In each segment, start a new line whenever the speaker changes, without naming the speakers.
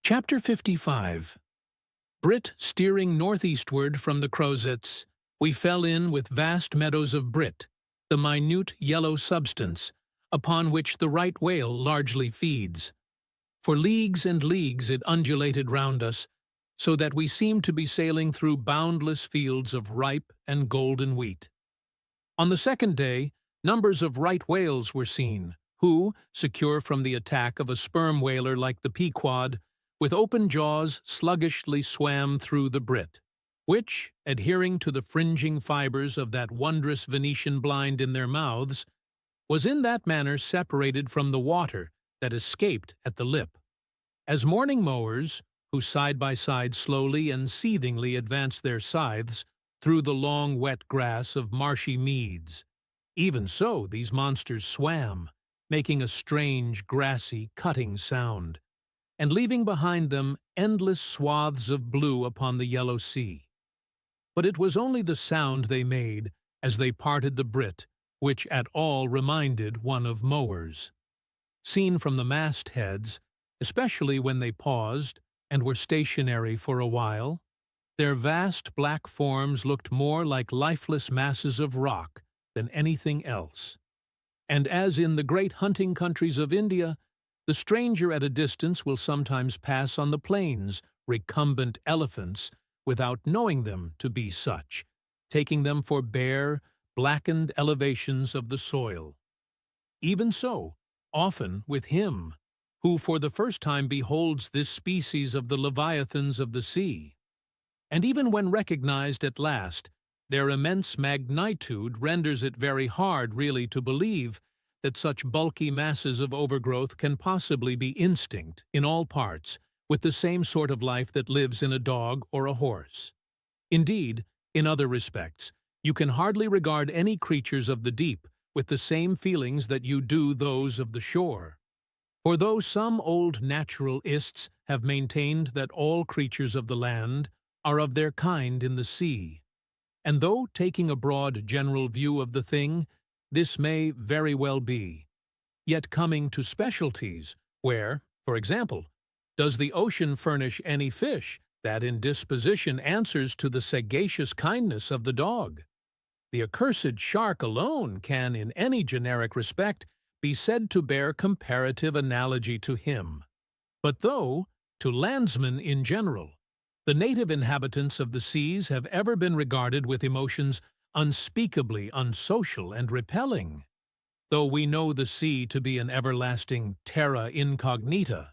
Chapter 55. Brit steering northeastward from the Crozets, we fell in with vast meadows of Brit, the minute yellow substance, upon which the right whale largely feeds. For leagues and leagues it undulated round us, so that we seemed to be sailing through boundless fields of ripe and golden wheat. On the second day, numbers of right whales were seen, who, secure from the attack of a sperm whaler like the Pequod, with open jaws sluggishly swam through the Brit, which, adhering to the fringing fibers of that wondrous Venetian blind in their mouths, was in that manner separated from the water that escaped at the lip. As morning mowers, who side by side slowly and seethingly advance their scythes through the long wet grass of marshy meads, even so these monsters swam, making a strange, grassy, cutting sound, and leaving behind them endless swaths of blue upon the yellow sea. But it was only the sound they made as they parted the Brit which at all reminded one of mowers. Seen from the mastheads, especially when they paused and were stationary for a while, their vast black forms looked more like lifeless masses of rock than anything else. And as in the great hunting countries of India, the stranger at a distance will sometimes pass on the plains recumbent elephants without knowing them to be such, taking them for bare, blackened elevations of the soil. Even so, often with him, who for the first time beholds this species of the leviathans of the sea. And even when recognized at last, their immense magnitude renders it very hard really to believe that such bulky masses of overgrowth can possibly be instinct, in all parts, with the same sort of life that lives in a dog or a horse. Indeed, in other respects, you can hardly regard any creatures of the deep with the same feelings that you do those of the shore. For though some old naturalists have maintained that all creatures of the land are of their kind in the sea, and though taking a broad general view of the thing, this may very well be, yet coming to specialties, where, for example, does the ocean furnish any fish that in disposition answers to the sagacious kindness of the dog? The accursed shark alone can, in any generic respect, be said to bear comparative analogy to him. But though, to landsmen in general, the native inhabitants of the seas have ever been regarded with emotions unspeakably unsocial and repelling, though we know the sea to be an everlasting terra incognita,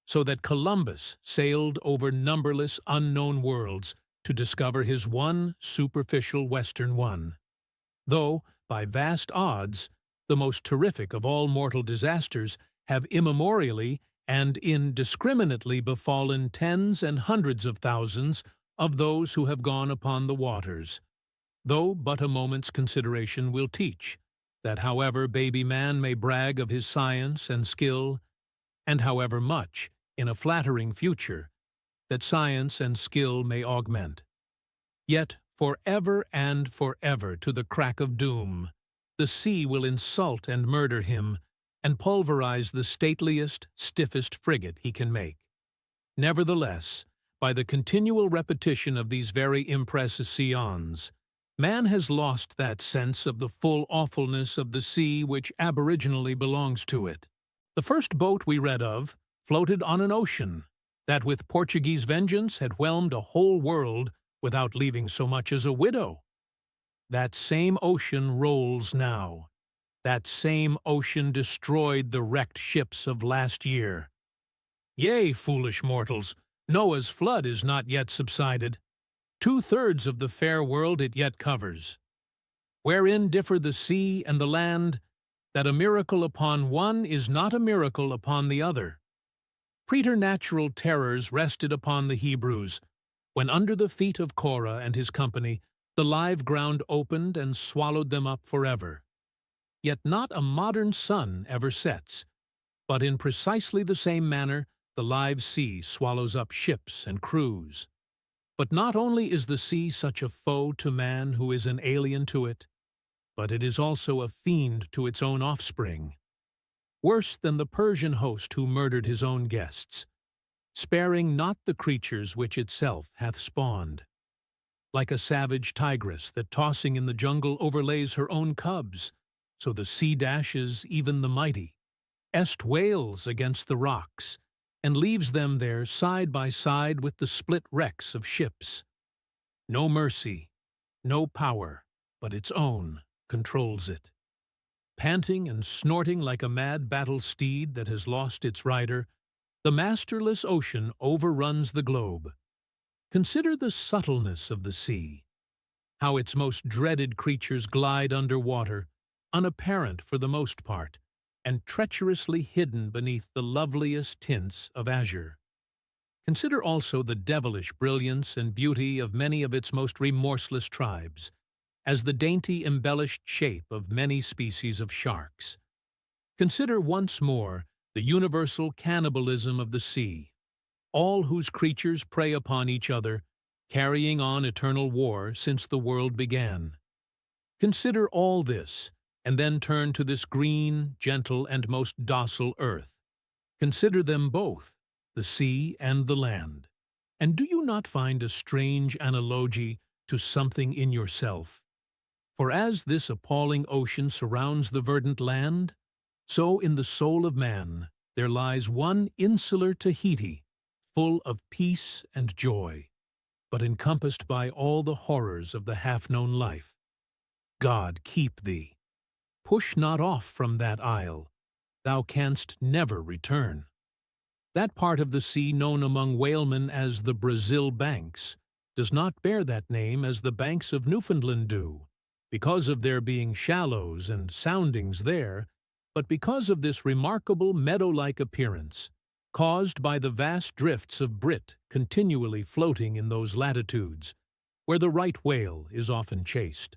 so that Columbus sailed over numberless unknown worlds to discover his one superficial western one, though, by vast odds, the most terrific of all mortal disasters have immemorially and indiscriminately befallen tens and hundreds of thousands of those who have gone upon the waters, though but a moment's consideration will teach that however baby man may brag of his science and skill, and however much, in a flattering future, that science and skill may augment, yet forever and forever to the crack of doom, the sea will insult and murder him, and pulverize the stateliest, stiffest frigate he can make. Nevertheless, by the continual repetition of these very imprecisions, man has lost that sense of the full awfulness of the sea which aboriginally belongs to it. The first boat we read of floated on an ocean that with Portuguese vengeance had whelmed a whole world without leaving so much as a widow. That same ocean rolls now. That same ocean destroyed the wrecked ships of last year. Yea, foolish mortals, Noah's flood is not yet subsided. 2/3 of the fair world it yet covers. Wherein differ the sea and the land, that a miracle upon one is not a miracle upon the other. Preternatural terrors rested upon the Hebrews, when under the feet of Korah and his company the live ground opened and swallowed them up forever. Yet not a modern sun ever sets, but in precisely the same manner the live sea swallows up ships and crews. But not only is the sea such a foe to man who is an alien to it, but it is also a fiend to its own offspring. Worse than the Persian host who murdered his own guests. sparing not the creatures which itself hath spawned. Like a savage tigress that tossing in the jungle overlays her own cubs, so the sea dashes even the mighty, est wails against the rocks, and leaves them there side by side with the split wrecks of ships. No mercy, no power, but its own, controls it. Panting and snorting like a mad battle steed that has lost its rider, the masterless ocean overruns the globe. Consider the subtleness of the sea, how its most dreaded creatures glide under water, unapparent for the most part, and treacherously hidden beneath the loveliest tints of azure. Consider also the devilish brilliance and beauty of many of its most remorseless tribes, as the dainty embellished shape of many species of sharks. Consider once more the universal cannibalism of the sea, all whose creatures prey upon each other, carrying on eternal war since the world began. Consider all this, and then turn to this green, gentle, and most docile earth. Consider them both, the sea and the land. And do you not find a strange analogy to something in yourself? For as this appalling ocean surrounds the verdant land, so in the soul of man there lies one insular Tahiti, full of peace and joy, but encompassed by all the horrors of the half-known life. God keep thee. Push not off from that isle. Thou canst never return. That part of the sea known among whalemen as the Brazil Banks does not bear that name as the banks of Newfoundland do, because of there being shallows and soundings there, but because of this remarkable meadow-like appearance, caused by the vast drifts of Brit continually floating in those latitudes, where the right whale is often chased.